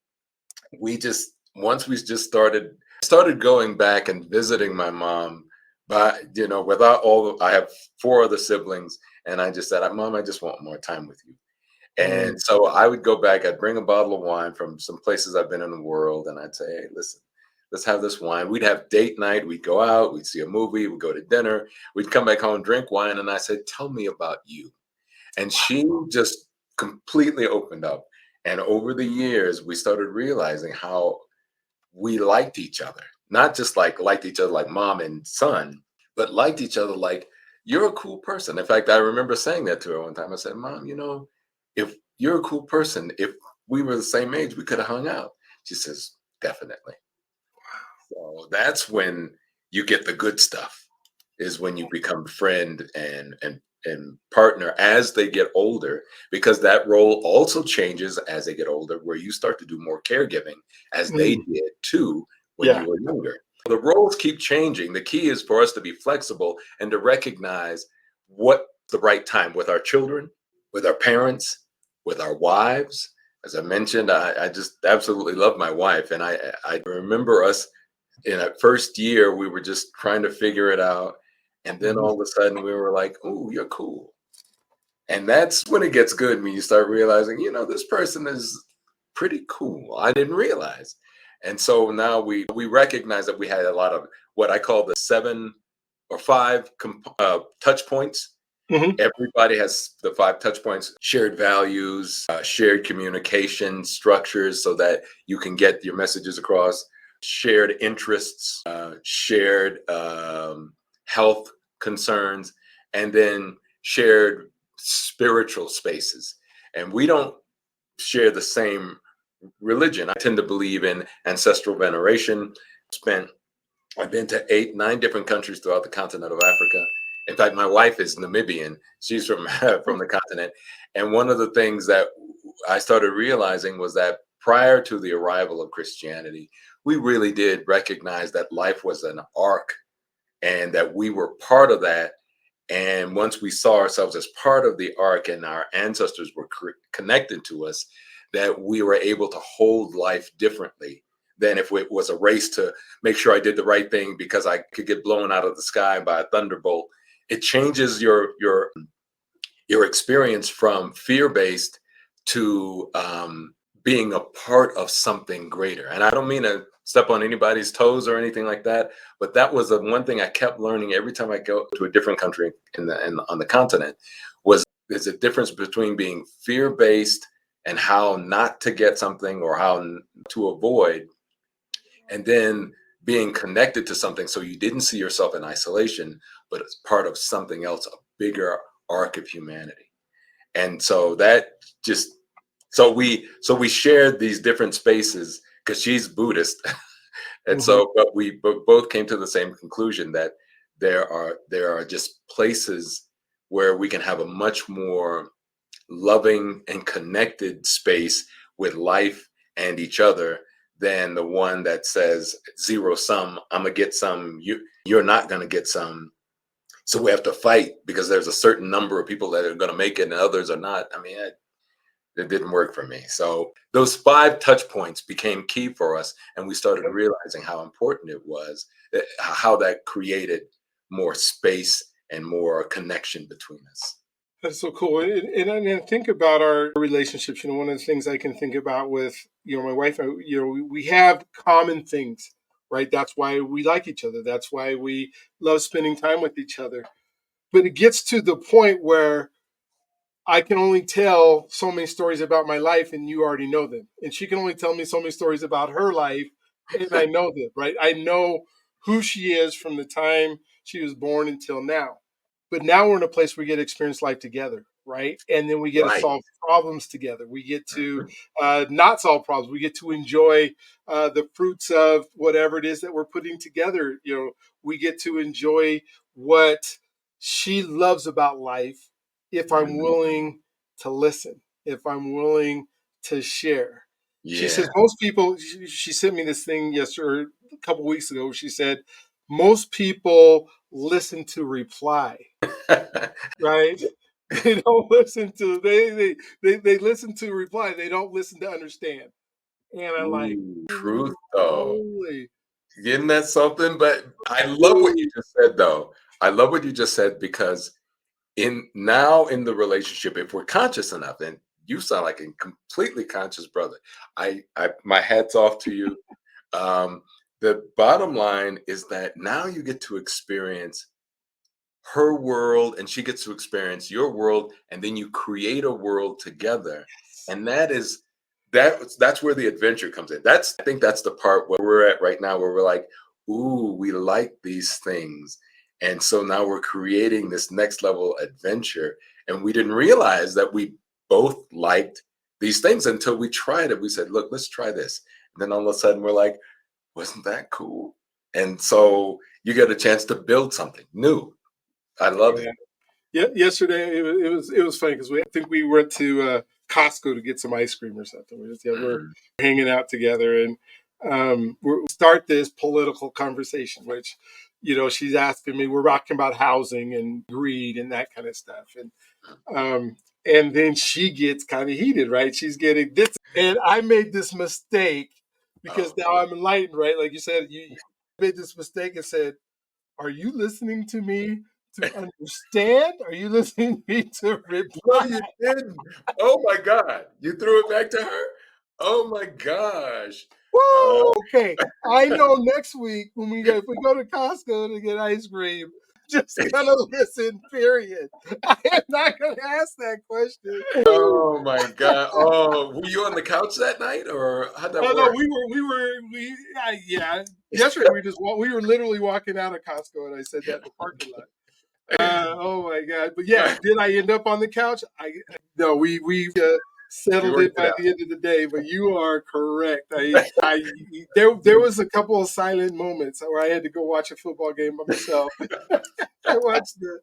we just, once we just started going back and visiting my mom, but without I have 4 other siblings, and I just said, Mom, I just want more time with you. Mm. And so I would go back, I'd bring a bottle of wine from some places I've been in the world, and I'd say, hey, listen, let's have this wine. We'd have date night, we'd go out, we'd see a movie, we'd go to dinner, we'd come back home, drink wine, and I said, tell me about you. And she just completely opened up. And over the years, we started realizing how we liked each other, not just like liked each other like mom and son, but liked each other like, you're a cool person. In fact, I remember saying that to her one time. I said, Mom, if you're a cool person, if we were the same age, we could have hung out. She says, definitely. So that's when you get the good stuff, is when you become friend and partner as they get older, because that role also changes as they get older, where you start to do more caregiving, as they Mm. did too when Yeah. you were younger. The roles keep changing. The key is for us to be flexible and to recognize what the right time with our children, with our parents, with our wives. As I mentioned, I just absolutely love my wife, and I remember us in that first year, we were just trying to figure it out. And then Mhm. all of a sudden we were like, oh, you're cool. And that's when it gets good, when you start realizing, this person is pretty cool. I didn't realize. And so now we recognize that we had a lot of what I call the 7 or 5 touch points. Mhm. Everybody has the 5 touch points: shared values, shared communication structures, so that you can get your messages across, shared interests, shared health concerns, and then shared spiritual spaces. And we don't share the same religion. I tend to believe in ancestral veneration. I've been to 8, 9 different countries throughout the continent of Africa. In fact, my wife is Namibian. She's from from the continent. And one of the things that I started realizing was that prior to the arrival of Christianity, we really did recognize that life was an arc and that we were part of that. And once we saw ourselves as part of the arc and our ancestors were connected to us, that we were able to hold life differently than if it was a race to make sure I did the right thing because I could get blown out of the sky by a thunderbolt. It changes your experience from fear-based to being a part of something greater. And I don't mean to step on anybody's toes or anything like that, but that was the one thing I kept learning every time I go to a different country on the continent was there's a difference between being fear-based and how not to get something or how to avoid, and then being connected to something so you didn't see yourself in isolation, but as part of something else, a bigger arc of humanity. And so that just so we shared these different spaces because she's Buddhist. And so but we both came to the same conclusion that there are just places where we can have a much more loving and connected space with life and each other than the one that says zero sum. I'm gonna get some, you're not gonna get some, so we have to fight because there's a certain number of people that are going to make it and others are not. I mean, it didn't work for me. So those 5 touch points became key for us, and we started realizing how important it was, how that created more space and more connection between us. That's so cool. And I think about our relationships. One of the things I can think about with, my wife, we have common things, right? That's why we like each other. That's why we love spending time with each other. But it gets to the point where I can only tell so many stories about my life and you already know them. And she can only tell me so many stories about her life and I know them, right? I know who she is from the time she was born until now. But now we're in a place where we get to experience life together, right? And then we get to Right. solve problems together. We get to Mhm. not solve problems. We get to enjoy the fruits of whatever it is that we're putting together. We get to enjoy what she loves about life if I'm Mhm. willing to listen, if I'm willing to share. She Yeah. says most people, she sent me this thing yesterday, a couple weeks ago. She said, most people listen to reply, right? They don't listen to they listen to reply. They don't listen to understand. And I'm like, Ooh, truth "Ooh, though. holy, Isn't that something? But I love what you woo." just said though. I love what you just said because in the relationship, if we're conscious enough, and you sound like a completely conscious brother, I my hat's off to you. um the bottom line is that now you get to experience her world and she gets to experience your world, and then you create a world together. And that's where the adventure comes in. That's I think that's the part where we're at right now, where we're like, ooh, we like these things. And so now we're creating this next level adventure, and we didn't realize that we both liked these things until we tried it. We said, look, let's try this. And then all of a sudden we're like, wasn't that cool? And so you get a chance to build something new. I love it. Yeah. Yeah, yesterday it was funny because I think we went to Costco to get some ice cream or something. We're Mhm. hanging out together and we start this political conversation, which she's asking me. We're talking about housing and greed and that kind of stuff, and then she gets kind of heated, right? She's getting this, and I made this mistake because Oh, now I'm enlightened, right? Like you said, you made this mistake and said, are you listening to me to understand? Are you listening to me to no, reply? you didn't. Oh my God. You threw it back to her? Oh my gosh. Uh, Woo! Okay, I know next week when if we go to Costco to get ice cream, just gonna listen, period. I am not gonna ask that question. Oh my God. Oh, were you on the couch that night or how'd that Oh no, work? yeah. Yesterday we were literally walking out of Costco, and I said that in the parking lot. Oh my God! But yeah, Right. did I end up on the couch? I no, we You settled it worked it by out. the end of the day. But you are correct. There was a couple of silent moments where I had to go watch a football game by myself. I watched the.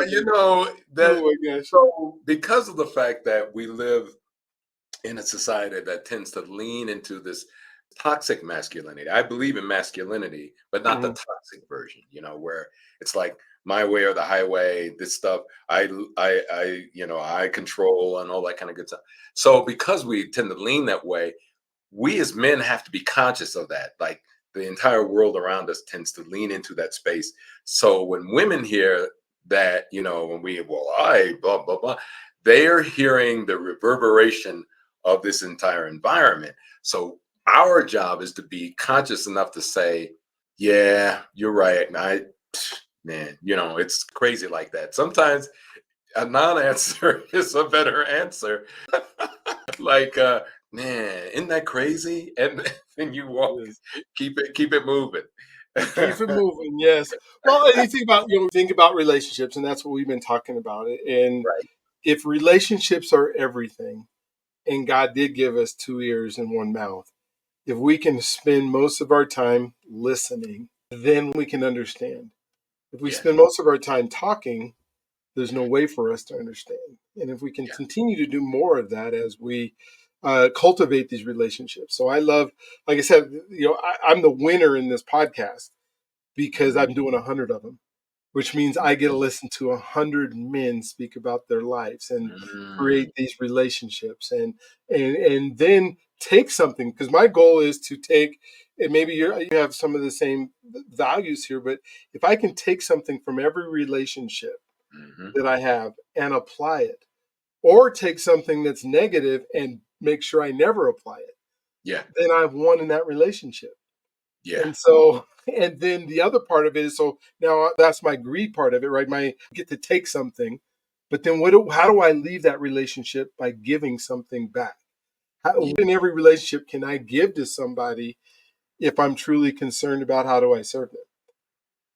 You know, Oh that my gosh! so because of the fact that we live in a society that tends to lean into this toxic masculinity. I believe in masculinity, but not the Mhm. toxic version, where it's like my way or the highway, this stuff I control and all that kind of good stuff. So because we tend to lean that way, we as men have to be conscious of that. Like the entire world around us tends to lean into that space. So when women hear that, when I blah blah blah, they are hearing the reverberation of this entire environment. So our job is to be conscious enough to say, yeah, you're right. Man, it's crazy like that. Sometimes a non-answer is a better answer. Like, man, isn't that crazy? And then you walk, Yes. keep it moving. Keep it moving. Yes. Well, and you think about relationships, and that's what we've been talking about. And Right. if relationships are everything, and God did give us two ears and one mouth, if we can spend most of our time listening, then we can understand. If we Yes. spend most of our time talking, there's no way for us to understand. And if we can Yeah. continue to do more of that as we cultivate these relationships. So I love, like I said, I'm the winner in this podcast because Mhm. I'm doing 100 of them, which means I get to listen to 100 men speak about their lives and Mm. create these relationships and then take something, because my goal is to take, and maybe you have some of the same values here, but if I can take something from every relationship Mhm. that I have and apply it, or take something that's negative and make sure I never apply it, Yeah. then I've won in that relationship. Yeah. And so, and then the other part of it is, so now that's my greed part of it, right? My get to take something, but then how do I leave that relationship by giving something back? Yeah. In every relationship can I give to somebody if I'm truly concerned about how do I serve them?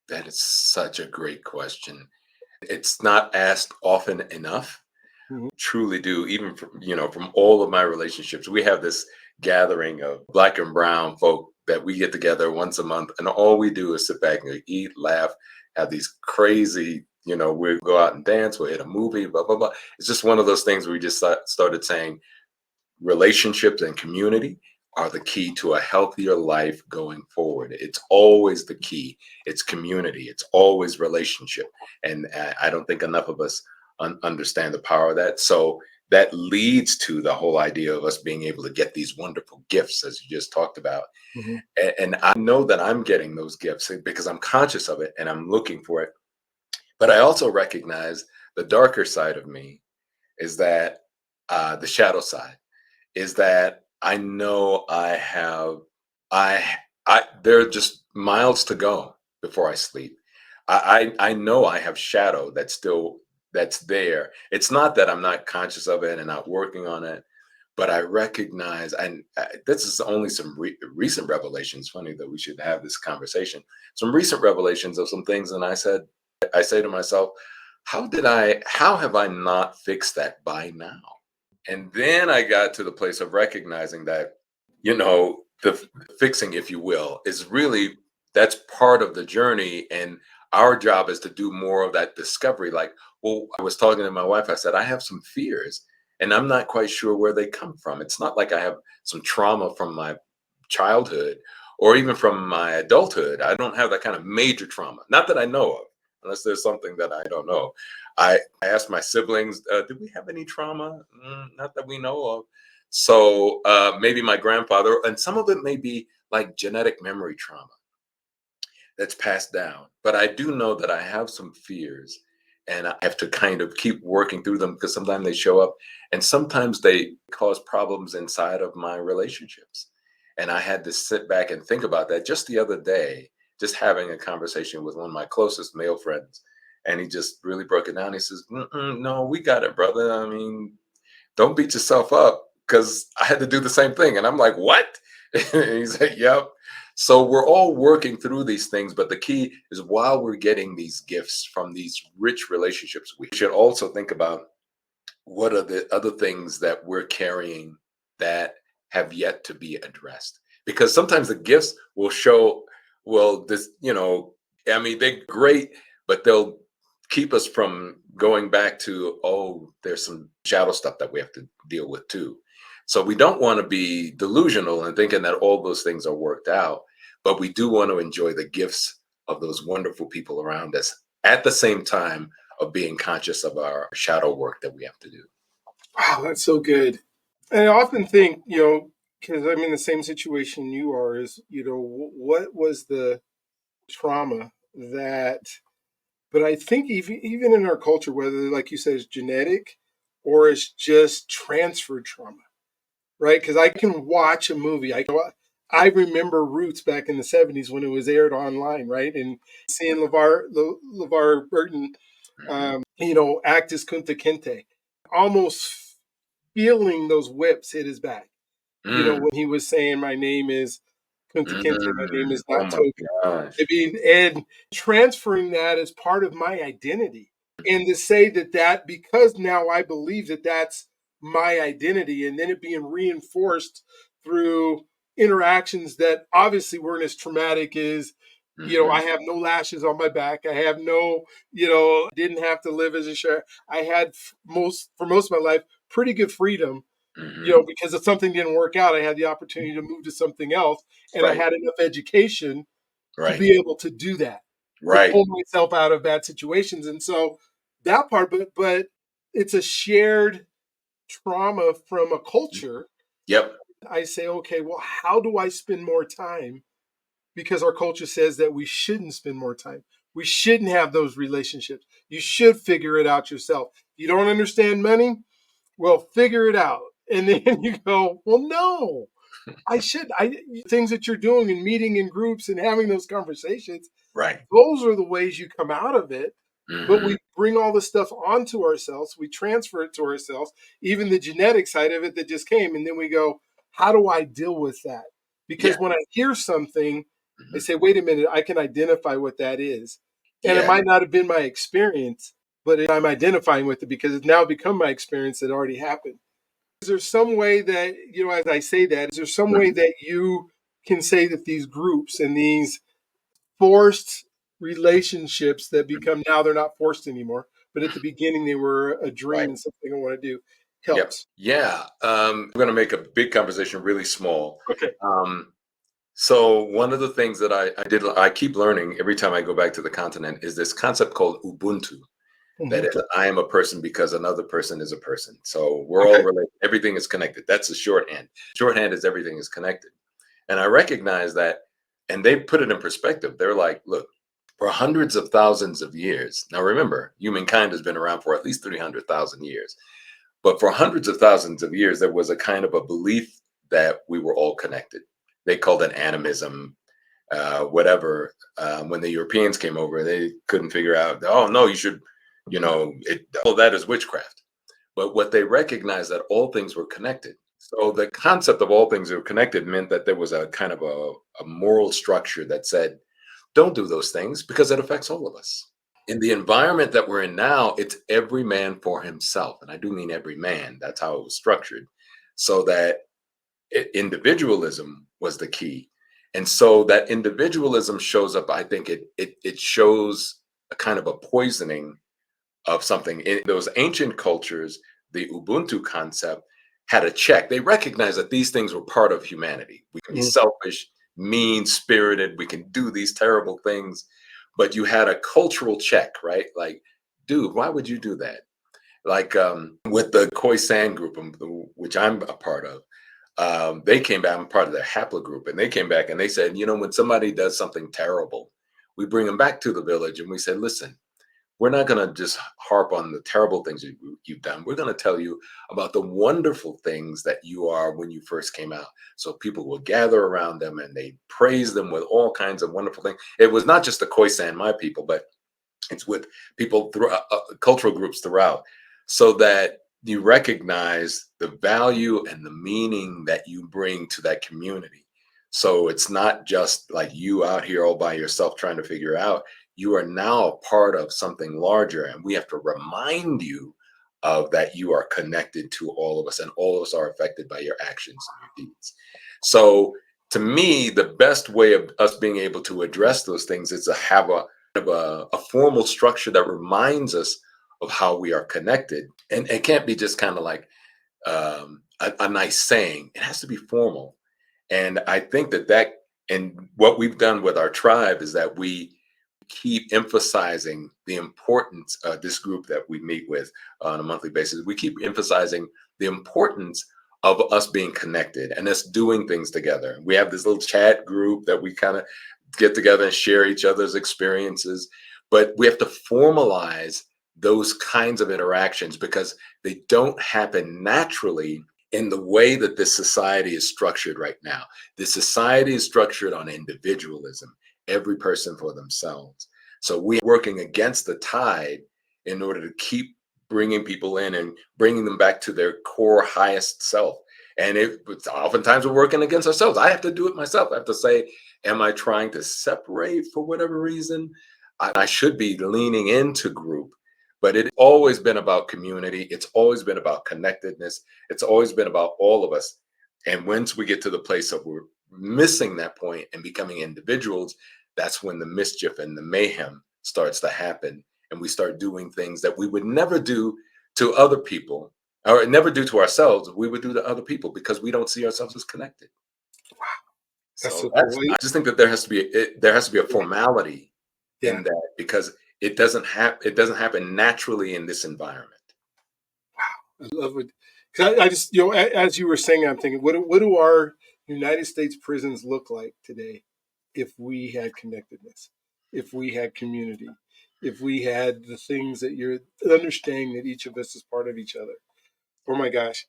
That is such a great question. It's not asked often enough. Mhm. Truly do. Even from all of my relationships, we have this gathering of black and brown folk that we get together once a month, and all we do is sit back and eat, laugh, have these crazy. We go out and dance, we'll hit a movie, blah blah blah. It's just one of those things where we just started saying relationships and community are the key to a healthier life going forward. It's always the key. It's community. It's always relationship. And I don't think enough of us understand the power of that. So that leads to the whole idea of us being able to get these wonderful gifts, as you just talked about. Mhm. And I know that I'm getting those gifts because I'm conscious of it and I'm looking for it. But I also recognize the darker side of me is that the shadow side is that I know I there are just miles to go before I sleep. I know I have shadow that's there. It's not that I'm not conscious of it and not working on it, but I recognize, and this is only some recent revelations. Funny that we should have this conversation. Some recent revelations of some things, and I say to myself, how have I not fixed that by now? And then I got to the place of recognizing that, the fixing, if you will, is really that's part of the journey. And our job is to do more of that discovery. Like, well, I was talking to my wife, I said, I have some fears and I'm not quite sure where they come from. It's not like I have some trauma from my childhood or even from my adulthood. I don't have that kind of major trauma, not that I know of, unless there's something that I don't know. I asked my siblings, did we have any trauma? Not that we know of. So maybe my grandfather, and some of it may be like genetic memory trauma that's passed down. But I do know that I have some fears and I have to kind of keep working through them because sometimes they show up and sometimes they cause problems inside of my relationships. And I had to sit back and think about that just the other day, just having a conversation with one of my closest male friends. And he just really broke it down. He says, "Mm-mm, no, we got it, brother. I mean, don't beat yourself up because I had to do the same thing." And I'm like, what? And he said, yep. So we're all working through these things, but the key is while we're getting these gifts from these rich relationships, we should also think about what are the other things that we're carrying that have yet to be addressed. Because sometimes the gifts will show, well, this, I mean, they're great, but they'll keep us from going back to, oh, there's some shadow stuff that we have to deal with too. So we don't want to be delusional and thinking that all those things are worked out, but we do want to enjoy the gifts of those wonderful people around us at the same time of being conscious of our shadow work that we have to do. Wow, that's so good. And I often think, because I'm in the same situation you are, is, what was the trauma that, but I think even in our culture, whether, like you said, it's genetic or it's just transferred trauma, right? Because I can watch a movie. I remember Roots back in the 70s when it was aired online, right? And seeing LeVar Burton, Mhm. act as Kunta Kinte, almost feeling those whips hit his back. Mm, When he was saying, "My name is Kunta Kinte, my name is oh not my Toby." I gosh. mean, and transferring that as part of my identity. And to say that because now I believe that that's my identity, and then it being reinforced through interactions that obviously weren't as traumatic as, I Mhm, have no lashes on my back. I have no, didn't have to live as a sheriff. I had for most of my life, pretty good freedom, mhm. because if something didn't work out, I had the opportunity to move to something else, and I Right, had enough education to right, be able to do that, to right. pull myself out of bad situations. And so that part, but it's a shared trauma from a culture. Yep. I say, okay, well, how do I spend more time? Because our culture says that we shouldn't spend more time. We shouldn't have those relationships. You should figure it out yourself. You don't understand money? Well, figure it out. And then you go, well, no, I should. I things that you're doing and meeting in groups and having those conversations, Right. those are the ways you come out of it. But Mhm. we bring all this stuff onto ourselves. We transfer it to ourselves, even the genetic side of it that just came. And then we go, how do I deal with that? Yeah. Because when I hear something, I Mhm. say, wait a minute, I can identify what that is. And it Yeah. might not have been my experience, but I'm identifying with it because it's now become my experience that already happened. Is there some way that, as I say that, is there some way Mhm. that you can say that these groups and these forced relationships that become, now they're not forced anymore, but at the beginning they were a Right. dream and something I want to do, Yep. helps? Yeah. I'm gonna make a big conversation really small. Okay. Um, so one of the things that I keep learning every time I go back to the continent is this concept called Ubuntu. That Mhm. is, I am a person because another person is a person. So we're all Okay. related. Everything is connected. That's the shorthand. Shorthand is everything is connected. And I recognize that, and they put it in perspective. They're like, look, for hundreds of thousands of years. Now, remember, humankind has been around for at least 300,000 years. But for hundreds of thousands of years, there was a kind of a belief that we were all connected. They called it animism, whatever. When the Europeans came over, they couldn't figure out, oh, no, you should, all that is witchcraft. But what they recognized that all things were connected. So the concept of all things are connected meant that there was a kind of a moral structure that said, don't do those things because it affects all of us. In the environment that we're in now, it's every man for himself. And I do mean every man. That's how it was structured. So that individualism was the key. And so that individualism shows up, I think it shows a kind of a poisoning of something. In those ancient cultures, the Ubuntu concept had a check. They recognized that these things were part of humanity. We can be Mhm. selfish, mean spirited, we can do these terrible things, but you had a cultural check, right? Like, dude, why would you do that? Like with the Khoisan group, which I'm a part of, they came back. I'm part of their haplogroup, and they came back and they said, when somebody does something terrible, we bring them back to the village and we said, listen, we're not going to just harp on the terrible things you've done. We're going to tell you about the wonderful things that you are when you first came out. So people will gather around them and they praise them with all kinds of wonderful things. It was not just the Khoisan, my people, but It's with people through cultural groups throughout, so that you recognize the value and the meaning that you bring to that community. So it's not just like you out here all by yourself trying to figure out. You are now a part of something larger, and we have to remind you of that you are connected to all of us, and all of us are affected by your actions and your deeds. So to me, the best way of us being able to address those things is to have a formal structure that reminds us of how we are connected. And it can't be just kind of like a nice saying. It has to be formal. And I think and what we've done with our tribe is that we keep emphasizing the importance of this group that we meet with on a monthly basis. We keep emphasizing the importance of us being connected and us doing things together. We have this little chat group that we kind of get together and share each other's experiences, but we have to formalize those kinds of interactions because they don't happen naturally in the way that this society is structured right now. This society is structured on individualism, every person for themselves. So we're working against the tide in order to keep bringing people in and bringing them back to their core highest self. And oftentimes we're working against ourselves. I have to do it myself. I have to say, am I trying to separate for whatever reason? I should be leaning into group, but it's always been about community. It's always been about connectedness. It's always been about all of us. And once we get to the place of we're missing that point and becoming individuals, that's when the mischief and the mayhem starts to happen. And we start doing things that we would never do to other people or never do to ourselves. We would do to other people because we don't see ourselves as connected. That's So so cool. I just think that there has to be a Yeah. formality Yeah. in that because it doesn't happen naturally in this environment. I love it. 'Cause I just, as you were saying, I'm thinking, what do our United States prisons look like today if we had connectedness, if we had community, if we had the things that you're understanding that each of us is part of each other? Oh my gosh.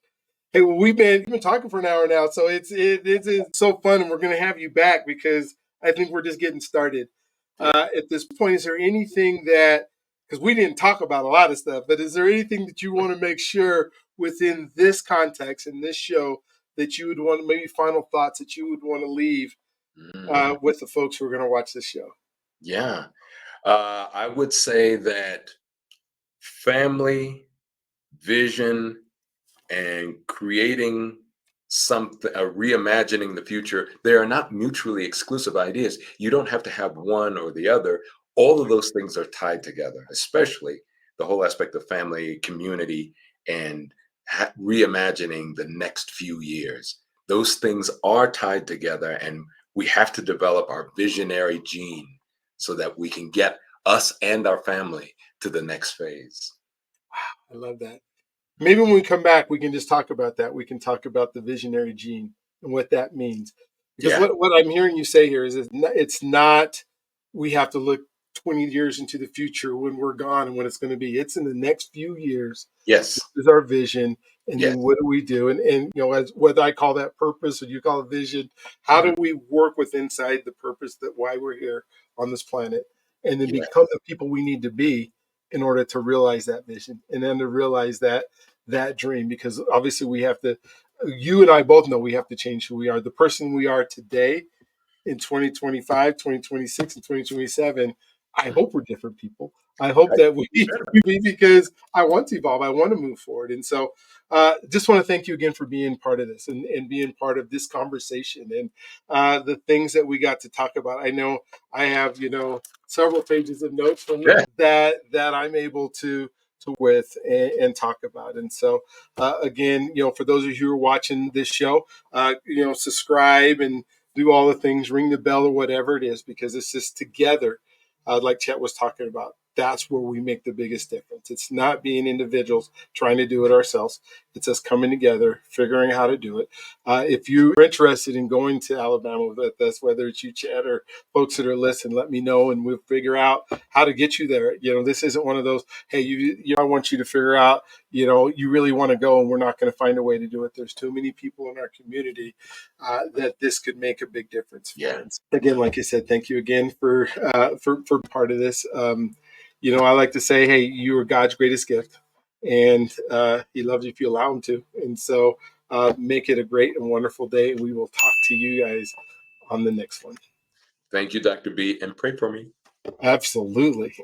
Hey, well, we've been talking for an hour now, so it's so fun, and we're going to have you back because I think we're just getting started. Yeah. At this point, is there anything that, because we didn't talk about a lot of stuff, but is there anything that you want to make sure within this context in this show that you would want, maybe final thoughts that you would want to leave Mm, with the folks who are going to watch this show? yeah. I would say that family, vision, and creating something, reimagining the future, they are not mutually exclusive ideas. You don't have to have one or the other. All of those things are tied together, especially the whole aspect of family, community, and reimagining the next few years. Those things are tied together, and we have to develop our visionary gene so that we can get us and our family to the next phase. I love that. Maybe when we come back, we can just talk about that. We can talk about the visionary gene and what that means. Because Yeah. what I'm hearing you say here is it's not we have to look 20 years into the future when we're gone and what it's going to be. It's in the next few years. This Yes. is our vision. And Yes. then what do we do? And as whether I call that purpose or you call it vision, how do we work with inside the purpose that why we're here on this planet and then Yeah. become the people we need to be in order to realize that vision and then to realize that dream, because obviously we have to, you and I both know we have to change who we are. The person we are today in 2025, 2026, and 2027, I Mhm. hope we're different people. I hope Right. that we because I want to evolve. I want to move forward. And so just want to thank you again for being part of this and being part of this conversation and the things that we got to talk about. I know I have, several pages of notes from Yeah. that I'm able to with and talk about. And so again, for those of you who are watching this show, subscribe and do all the things, ring the bell or whatever it is, because it's just together, like Chet was talking about. That's where we make the biggest difference. It's not being individuals trying to do it ourselves. It's us coming together, figuring out how to do it. If you're interested in going to Alabama with us, whether it's you, Chet, or folks that are listening, let me know and we'll figure out how to get you there. This isn't one of those, hey, I want you to figure out, you really want to go and we're not going to find a way to do it. There's too many people in our community that this could make a big difference for. Yeah. And again, like I said, thank you again for part of this. I like to say, hey, you are God's greatest gift, and He loves you if you allow Him to. And so, make it a great and wonderful day, and we will talk to you guys on the next one. Thank you, Dr. B, and pray for me. Absolutely.